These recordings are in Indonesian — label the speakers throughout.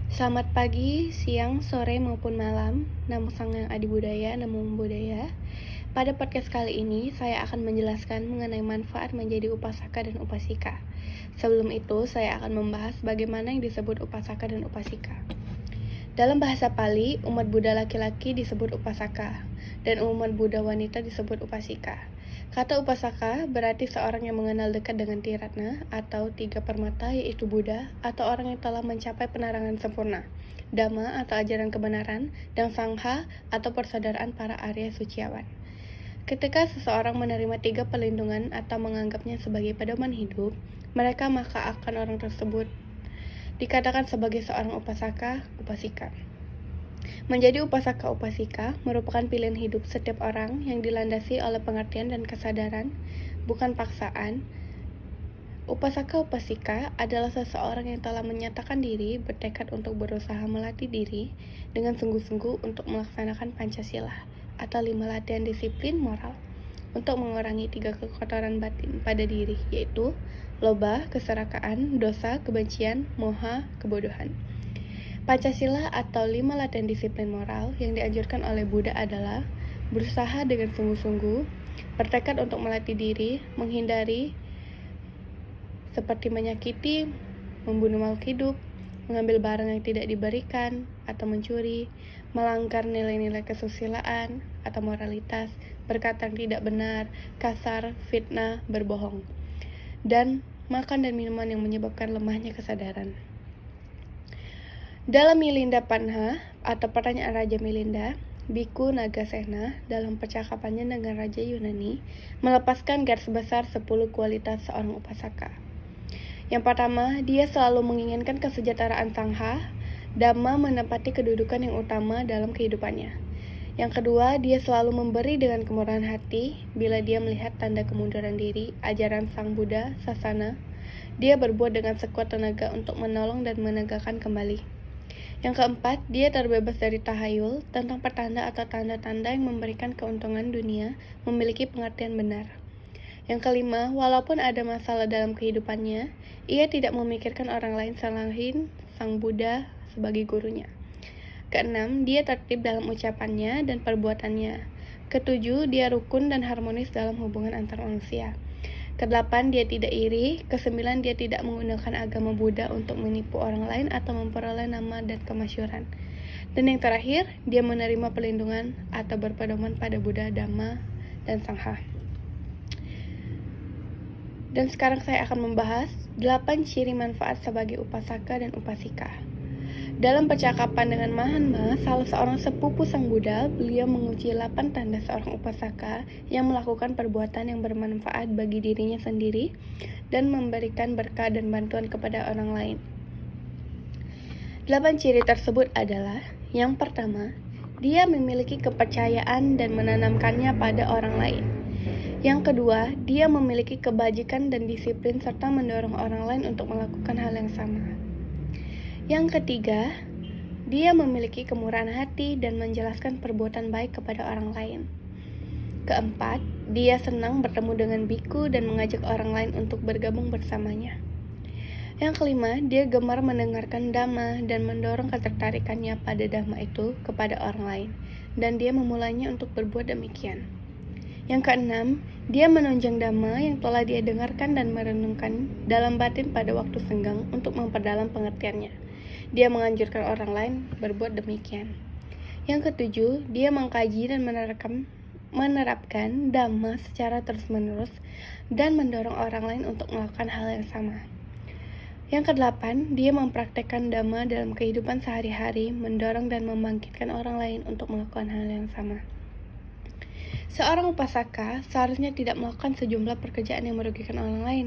Speaker 1: Selamat pagi, siang, sore, maupun malam. Namo Sang Hyang Adi Budaya, Namo Buddhaya. Pada podcast kali ini, saya akan menjelaskan mengenai manfaat menjadi upasaka dan upasika. Sebelum itu, saya akan membahas bagaimana yang disebut upasaka dan upasika. Dalam bahasa Pali, umat Buddha laki-laki disebut upasaka, dan umat Buddha wanita disebut upasika. Kata upasaka berarti seorang yang mengenal dekat dengan Tiratna atau tiga permata, yaitu Buddha atau orang yang telah mencapai penerangan sempurna, Dhamma atau ajaran kebenaran, dan Sangha atau persaudaraan para Arya Suciawan. Ketika seseorang menerima tiga perlindungan atau menganggapnya sebagai pedoman hidup, maka akan orang tersebut dikatakan sebagai seorang upasaka, upasika. Menjadi upasaka upasika merupakan pilihan hidup setiap orang yang dilandasi oleh pengertian dan kesadaran, bukan paksaan. Upasaka upasika adalah seseorang yang telah menyatakan diri bertekad untuk berusaha melatih diri dengan sungguh-sungguh untuk melaksanakan Pancasila atau 5 latihan disiplin moral untuk mengurangi 3 kekotoran batin pada diri, yaitu loba, keserakaan, dosa, kebencian, moha, kebodohan. Pancasila atau 5 latihan disiplin moral yang dianjurkan oleh Buddha adalah berusaha dengan sungguh-sungguh, bertekad untuk melatih diri, menghindari seperti menyakiti, membunuh makhluk hidup, mengambil barang yang tidak diberikan, atau mencuri, melanggar nilai-nilai kesusilaan atau moralitas, berkata yang tidak benar, kasar, fitnah, berbohong, dan makan dan minuman yang menyebabkan lemahnya kesadaran. Dalam Milinda Panha atau pertanyaan Raja Milinda, Biku Nagasena dalam percakapannya dengan Raja Yunani melepaskan garis besar 10 kualitas seorang upasaka. Yang pertama, dia selalu menginginkan kesejahteraan Sangha, Dhamma menempati kedudukan yang utama dalam kehidupannya. Yang kedua, dia selalu memberi dengan kemurahan hati bila dia melihat tanda kemunduran diri, ajaran Sang Buddha, Sasana. Dia berbuat dengan sekuat tenaga untuk menolong dan menegakkan kembali. Yang keempat, dia terbebas dari tahayul tentang pertanda atau tanda-tanda yang memberikan keuntungan dunia memiliki pengertian benar. Yang kelima, walaupun ada masalah dalam kehidupannya, ia tidak memikirkan orang lain selain Sang Buddha sebagai gurunya. Keenam, dia tertib dalam ucapannya dan perbuatannya. Ketujuh, dia rukun dan harmonis dalam hubungan antar manusia. Kedelapan, dia tidak iri. Kesembilan, dia tidak menggunakan agama Buddha untuk menipu orang lain atau memperoleh nama dan kemasyhuran. Dan yang terakhir, dia menerima perlindungan atau berpedoman pada Buddha, Dhamma, dan Sangha. Dan sekarang saya akan membahas 8 ciri manfaat sebagai upasaka dan upasika. Dalam percakapan dengan Mahatma, salah seorang sepupu Sang Buddha, beliau menguji 8 tanda seorang upasaka yang melakukan perbuatan yang bermanfaat bagi dirinya sendiri dan memberikan berkah dan bantuan kepada orang lain. 8 ciri tersebut adalah: yang pertama, dia memiliki kepercayaan dan menanamkannya pada orang lain. Yang kedua, dia memiliki kebajikan dan disiplin serta mendorong orang lain untuk melakukan hal yang sama. Yang ketiga, dia memiliki kemurahan hati dan menjelaskan perbuatan baik kepada orang lain. Keempat, dia senang bertemu dengan biku dan mengajak orang lain untuk bergabung bersamanya. Yang kelima, dia gemar mendengarkan Dhamma dan mendorong ketertarikannya pada Dhamma itu kepada orang lain, dan dia memulainya untuk berbuat demikian. Yang keenam, dia menunjang Dhamma yang telah dia dengarkan dan merenungkan dalam batin pada waktu senggang untuk memperdalam pengertiannya. Dia menganjurkan orang lain berbuat demikian. Yang ketujuh, dia mengkaji dan menerapkan Dhamma secara terus-menerus dan mendorong orang lain untuk melakukan hal yang sama. Yang kedelapan, dia mempraktekkan Dhamma dalam kehidupan sehari-hari, mendorong dan membangkitkan orang lain untuk melakukan hal yang sama. Seorang upasaka seharusnya tidak melakukan sejumlah pekerjaan yang merugikan orang lain,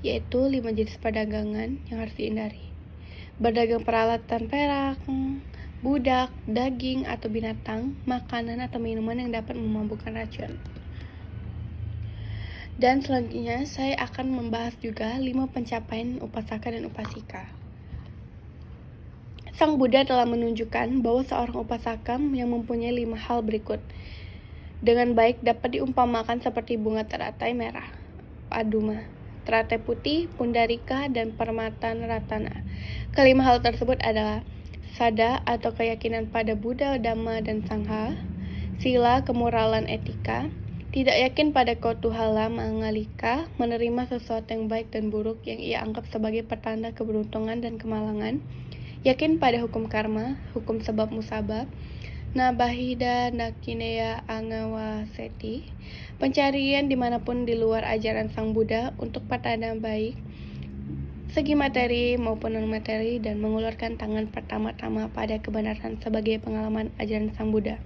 Speaker 1: yaitu 5 jenis perdagangan yang harus dihindari. Berdagang peralatan perak, budak, daging atau binatang, makanan atau minuman yang dapat memabukkan racun. Dan selanjutnya saya akan membahas juga 5 pencapaian upasaka dan upasika. Sang Buddha telah menunjukkan bahwa seorang upasaka yang mempunyai 5 hal berikut dengan baik dapat diumpamakan seperti bunga teratai merah, paduma, teratai putih, pundarika, dan permata ratana. Kelima hal tersebut adalah Sada atau keyakinan pada Buddha, Dhamma, dan Sangha. Sila, kemoralan etika. Tidak yakin pada Kautuhala Mangalika, menerima sesuatu yang baik dan buruk yang ia anggap sebagai pertanda keberuntungan dan kemalangan. Yakin pada hukum karma, hukum sebab musabab. Nabahida Nakineya Angawaseti. Pencarian dimanapun di luar ajaran Sang Buddha untuk pertanda baik, segi materi maupun non-materi, dan mengulurkan tangan pertama-tama pada kebenaran sebagai pengalaman ajaran Sang Buddha.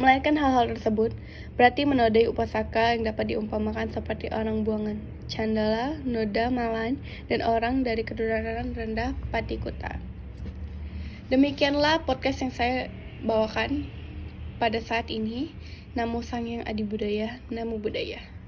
Speaker 1: Melainkan hal-hal tersebut berarti menodai upasaka yang dapat diumpamakan seperti orang buangan, candala, noda, malan, dan orang dari keturunan rendah Patikuta. Demikianlah podcast yang saya bawakan pada saat ini. Namo Sang Hyang Adi Budaya, Namo Buddhaya.